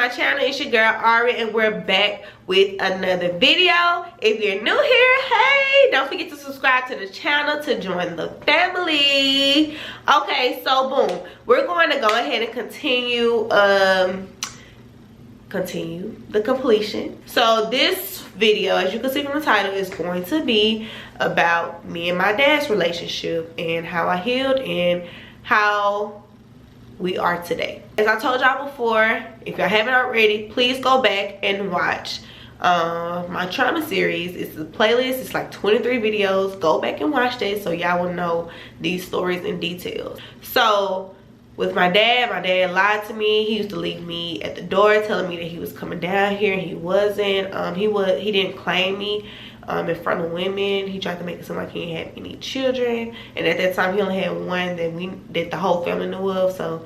my channel. It's your girl Ari, and we're back with another video. If you're new here, hey, don't forget to subscribe to the channel to join the family. Okay, so boom, we're going to go ahead and continue the completion. So this video, as you can see from the title, is going to be about me and my dad's relationship and how I healed and how we are today. As I told y'all before, if y'all haven't already, please go back and watch my trauma series. It's a playlist. It's like 23 videos. Go back and watch that so y'all will know these stories in details. So with my dad lied to me. He used to leave me at the door telling me that he was coming down here, and he wasn't. He didn't claim me in front of women. He tried to make it seem like he didn't have any children, and at that time he only had one that the whole family knew of. So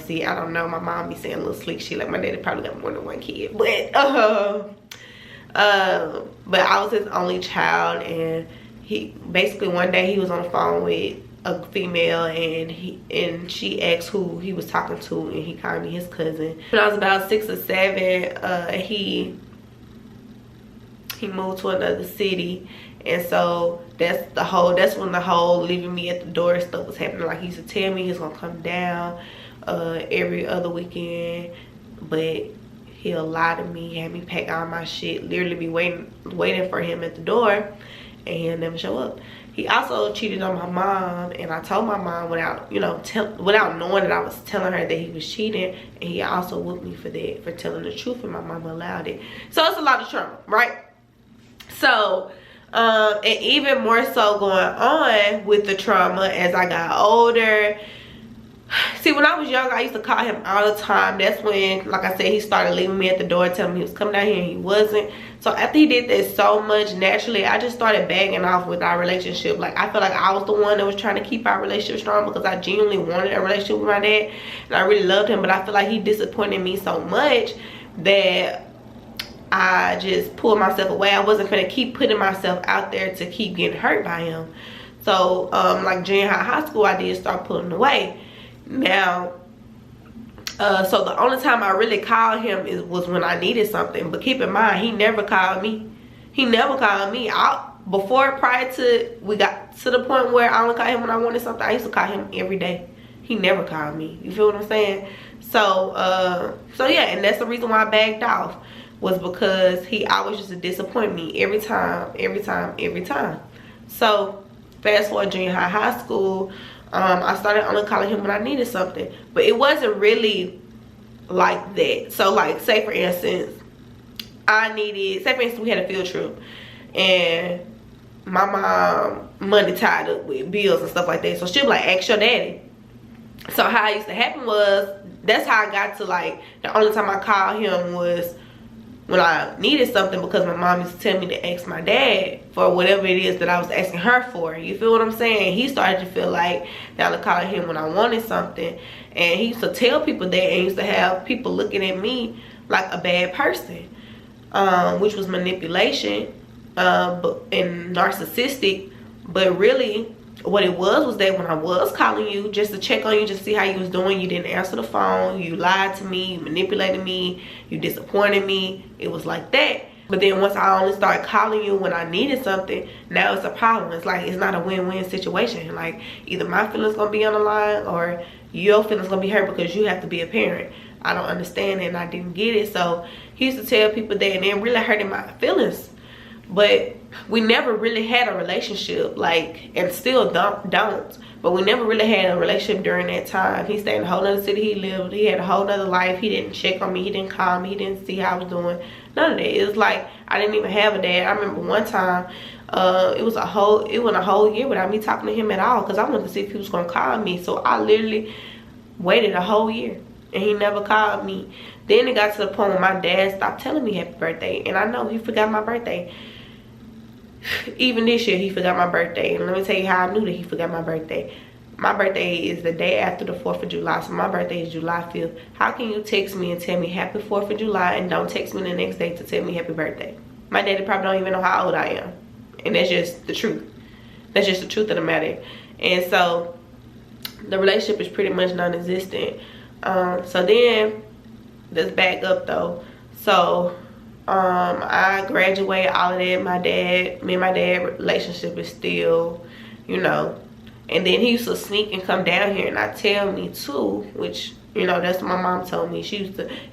see, I don't know, my mom be saying a little slick shit like my daddy probably got more than one kid, but I was his only child, and he basically one day he was on the phone with a female, and she asked who he was talking to, and he called me his cousin. When I was about 6 or 7, he moved to another city, and so that's when the whole leaving me at the door stuff was happening. Like, he used to tell me he's gonna come down every other weekend, but he'll lie to me, have me pack all my shit, literally be waiting for him at the door, and he'll never show up. He also cheated on my mom, and I told my mom without knowing that I was telling her that he was cheating, and he also whooped me for that, for telling the truth, and my mama allowed it. So it's a lot of trauma, right? So and even more so going on with the trauma as I got older. See, when I was young, I used to call him all the time. That's when, like I said, he started leaving me at the door, telling me he was coming down here, and he wasn't. So after he did that so much, naturally, I just started bagging off with our relationship. Like, I feel like I was the one that was trying to keep our relationship strong, because I genuinely wanted a relationship with my dad, and I really loved him. But I feel like he disappointed me so much that I just pulled myself away. I wasn't gonna keep putting myself out there to keep getting hurt by him. So like junior high school, I did start pulling away. Now so the only time I really called him was when I needed something. But keep in mind, he never called me. Prior to we got to the point where I only called him when I wanted something, I used to call him every day. He never called me. You feel what I'm saying? So so yeah, and that's the reason why I backed off, was because he always used to disappoint me every time. So fast forward junior high school, I started only calling him when I needed something. But it wasn't really like that. So like, say for instance, we had a field trip, and my mom money tied up with bills and stuff like that. So she'd be like, ask your daddy. So how it used to happen was, that's how I got to, like, the only time I called him was when I needed something, because my mom used to tell me to ask my dad for whatever it is that I was asking her for. You feel what I'm saying? He started to feel like that I was calling him when I wanted something, and he used to tell people that, and used to have people looking at me like a bad person, which was manipulation and narcissistic. But really what it was that when I was calling you just to check on you, just to see how you was doing, you didn't answer the phone, you lied to me, you manipulated me, you disappointed me. It was like that. But then once I only started calling you when I needed something, now it's a problem. It's like, it's not a win-win situation. Like, either my feelings gonna be on the line, or your feelings gonna be hurt because you have to be a parent. I don't understand it, and I didn't get it. So he used to tell people that, and it really hurted my feelings. But we never really had a relationship, like, and still don't. But we never really had a relationship during that time. He stayed in a whole other city he lived. He had a whole other life. He didn't check on me. He didn't call me. He didn't see how I was doing. None of that. It was like I didn't even have a dad. I remember one time, it went a whole year without me talking to him at all, because I wanted to see if he was gonna call me. So I literally waited a whole year, and he never called me. Then it got to the point where my dad stopped telling me happy birthday, and I know he forgot my birthday. Even this year he forgot my birthday, and let me tell you how I knew that he forgot my birthday. My birthday is the day after the 4th of July, so my birthday is July 5th. How can you text me and tell me happy 4th of July and don't text me the next day to tell me happy birthday? My daddy probably don't even know how old I am, and that's just the truth. That's just the truth of the matter. And so the relationship is pretty much non-existent. So then let's back up though. So I graduated, all of that. Me and my dad relationship is still, you know. And then he used to sneak and come down here and not tell me too, which, you know, that's what my mom told me. He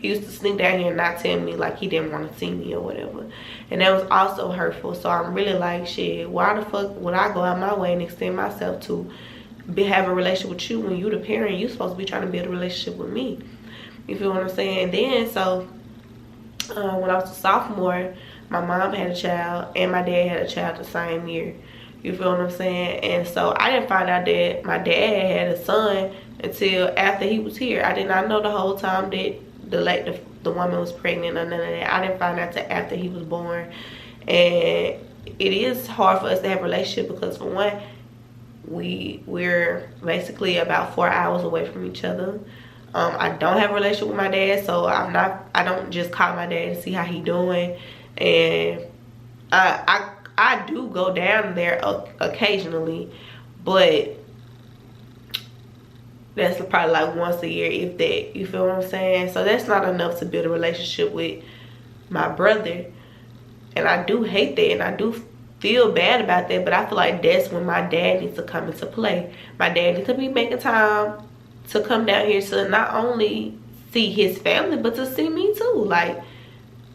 used to sneak down here and not tell me, like he didn't want to see me or whatever. And that was also hurtful. So I'm really like, shit, why the fuck would I go out my way and extend myself to have a relationship with you when you the parent? You supposed to be trying to build a relationship with me. You feel what I'm saying? And then, so when I was a sophomore, my mom had a child and my dad had a child the same year. You feel what I'm saying? And so I didn't find out that my dad had a son until after he was here. I did not know the whole time that the woman was pregnant or none of that. I didn't find out until after he was born. And it is hard for us to have a relationship because, for one, we're basically about 4 hours away from each other. I don't have a relationship with my dad, so I don't just call my dad to see how he doing. And I do go down there occasionally, but that's probably like once a year, if that. You feel what I'm saying? So that's not enough to build a relationship with my brother. And I do hate that, and I do feel bad about that, but I feel like that's when my dad needs to come into play. My dad needs to be making time to come down here to not only see his family, but to see me too. Like,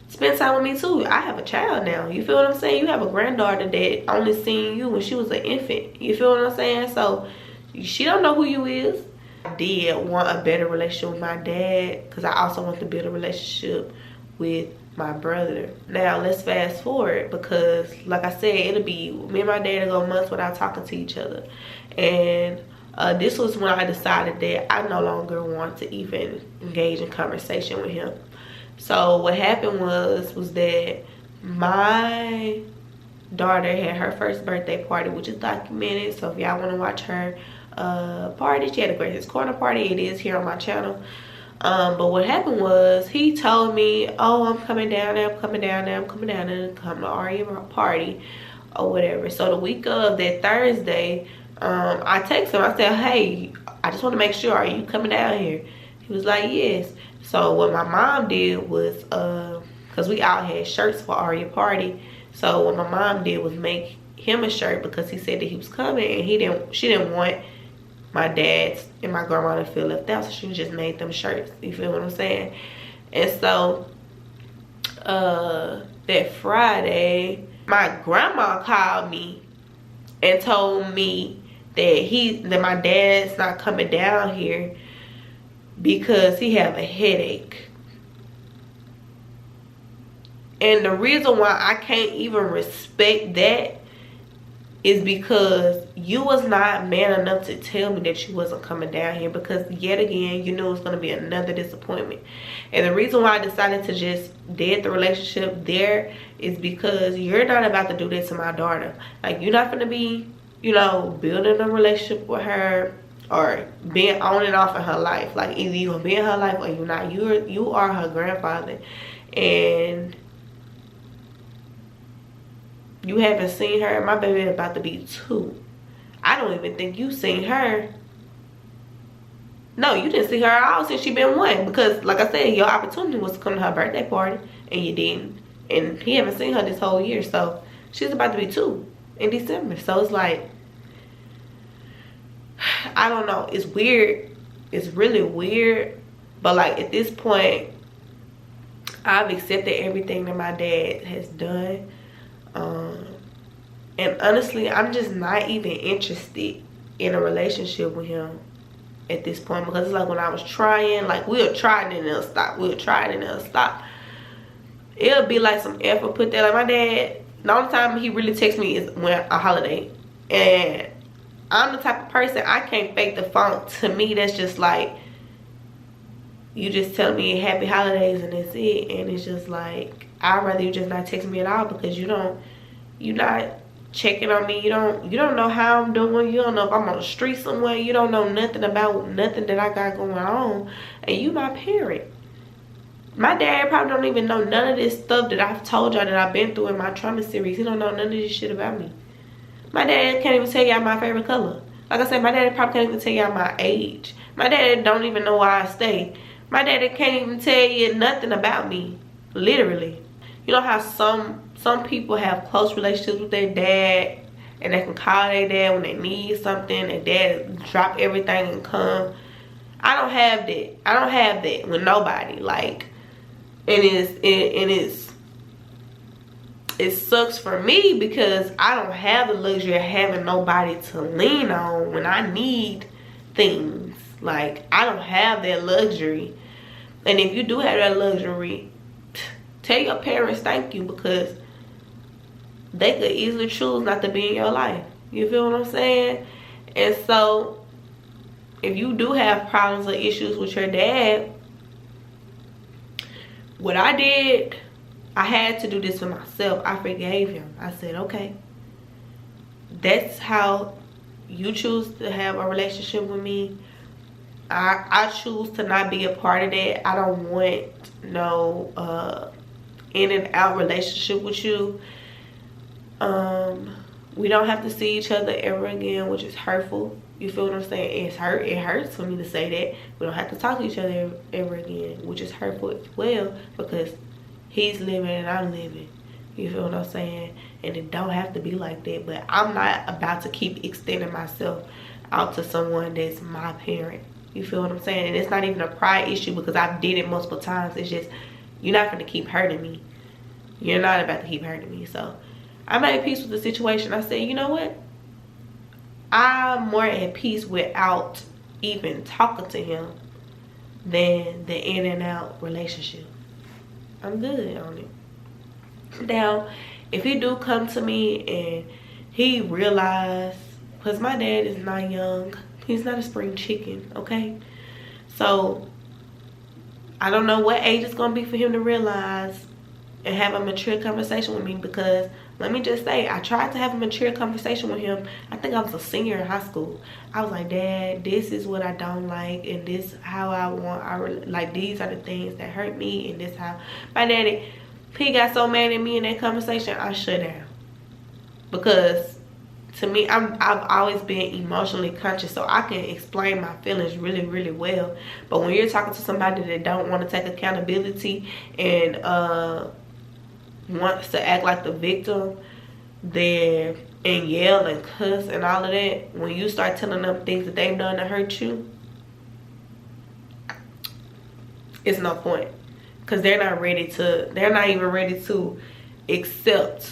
spend time with me too. I have a child now. You feel what I'm saying? You have a granddaughter that only seen you when she was an infant. You feel what I'm saying? So she don't know who you is. I did want a better relationship with my dad because I also want to build a relationship with my brother. Now let's fast forward, because like I said, it'll be me and my dad to go months without talking to each other. And this was when I decided that I no longer want to even engage in conversation with him. So what happened was that my daughter had her first birthday party, which is documented. So if y'all want to watch her party, she had a Grace's Corner party. It is here on my channel. But what happened was, he told me, oh, I'm coming down there, I'm coming down there, I'm coming down there to come to Ari party or whatever. So the week of that Thursday, I texted him. I said, hey, I just want to make sure, are you coming down here? He was like, yes. So what my mom did was, because we all had shirts for Aria party, so what my mom did was make him a shirt, because he said that he was coming, and she didn't want my dad and my grandma to feel left out, so she just made them shirts. You feel what I'm saying? And so that Friday, my grandma called me and told me that my dad's not coming down here because he have a headache. And the reason why I can't even respect that is because you was not man enough to tell me that you wasn't coming down here, because yet again, you knew it was going to be another disappointment. And the reason why I decided to just dead the relationship there is because you're not about to do this to my daughter. Like, you're not going to be, you know, building a relationship with her or being on and off in her life. Like, either you're going to be in her life or you're not. You are her grandfather. And you haven't seen her. My baby is about to be 2. I don't even think you seen her. No, you didn't see her at all since she been 1. Because, like I said, your opportunity was to come to her birthday party, and you didn't. And he haven't seen her this whole year. So, she's about to be 2 in December. So, it's like, I don't know. It's weird. It's really weird. But, like, at this point, I've accepted everything that my dad has done. And honestly, I'm just not even interested in a relationship with him at this point, because it's like when I was trying, like, we'll try it and it'll stop, we'll try it and it'll stop. It'll be like some effort put there. Like, my dad, the only time he really texts me is when a holiday, and I'm the type of person, I can't fake the funk. To me, that's just like, you just tell me happy holidays and that's it. And it's just like, I'd rather you just not text me at all, because you're not checking on me. You don't know how I'm doing. You don't know if I'm on the street somewhere. You don't know nothing about nothing that I got going on. And you my parent. My dad probably don't even know none of this stuff that I've told y'all that I've been through in my trauma series. He don't know none of this shit about me. My dad can't even tell y'all my favorite color. Like I said, my dad probably can't even tell y'all my age. My dad don't even know where I stay. My daddy can't even tell you nothing about me, literally. You know how some people have close relationships with their dad, and they can call their dad when they need something. Their dad drop everything and come. I don't have that. I don't have that with nobody. Like, it sucks for me because I don't have the luxury of having nobody to lean on when I need things. Like, I don't have that luxury. And if you do have that luxury, tell your parents thank you, because they could easily choose not to be in your life. You feel what I'm saying? And so, if you do have problems or issues with your dad, what I did, I had to do this for myself. I forgave him. I said, okay, that's how you choose to have a relationship with me. I choose to not be a part of that. I don't want no in and out relationship with you. We don't have to see each other ever again, which is hurtful. You feel what I'm saying? It hurts for me to say that. We don't have to talk to each other ever again, which is hurtful as well, because he's living and I'm living. You feel what I'm saying? And it don't have to be like that. But I'm not about to keep extending myself out to someone that's my parent. You feel what I'm saying? And it's not even a pride issue, because I've did it multiple times. It's just, you're not going to keep hurting me. You're not about to keep hurting me. So I made peace with the situation. I said, you know what? I'm more at peace without even talking to him than the in and out relationship. I'm good on it. Now, if he do come to me and he realize, because my dad is not young, he's not a spring chicken, okay? So I don't know what age it's gonna be for him to realize and have a mature conversation with me, because let me just say, I tried to have a mature conversation with him. I think I was a senior in high school. I was like, Dad, this is what I don't like, and this how I want, like, these are the things that hurt me, and this how my daddy, he got so mad at me in that conversation, I shut down. Because to me, I've always been emotionally conscious, so I can explain my feelings really, really well. But when you're talking to somebody that don't want to take accountability and wants to act like the victim, then and yell and cuss and all of that, when you start telling them things that they've done to hurt you, it's no point, because they're not even ready to accept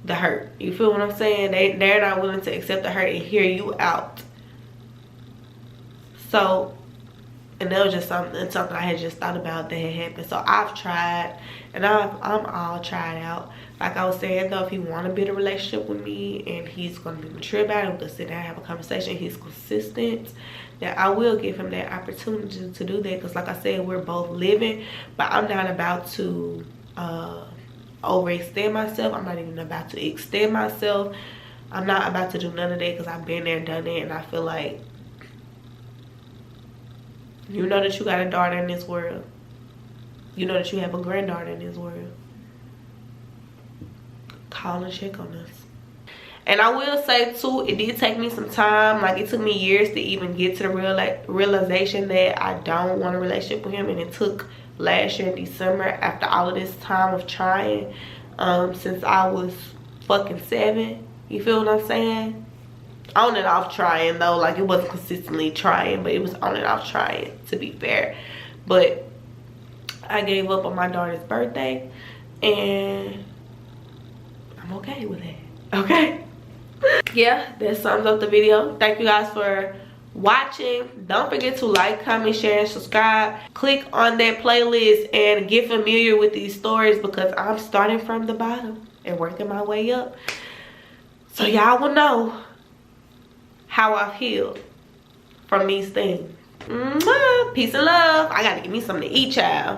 the hurt. You feel what I'm saying? They're not willing to accept the hurt and hear you out. So, and that was just something I had just thought about that had happened. So I've tried, and I'm all tried out. Like I was saying though, if he want to build a relationship with me and he's going to be mature about it, we can sit down and have a conversation, he's consistent, then I will give him that opportunity to do that. Because like I said, we're both living, but I'm not about to overextend myself. I'm not even about to extend myself. I'm not about to do none of that, because I've been there, done that, and I feel like, you know that you got a daughter in this world. You know that you have a granddaughter in this world. Call and check on us. And I will say too, it did take me some time. Like, it took me years to even get to the realization that I don't want a relationship with him. And it took last year in December, after all of this time of trying, since I was fucking 7. You feel what I'm saying? On and off trying though. Like, it wasn't consistently trying, but it was on and off trying, to be fair. But I gave up on my daughter's birthday, and I'm okay with it. Okay? Yeah, that sums up the video. Thank you guys for watching. Don't forget to like, comment, share, and subscribe. Click on that playlist and get familiar with these stories, because I'm starting from the bottom and working my way up, so y'all will know how I've healed from these things. Peace and love. I gotta give me something to eat, child.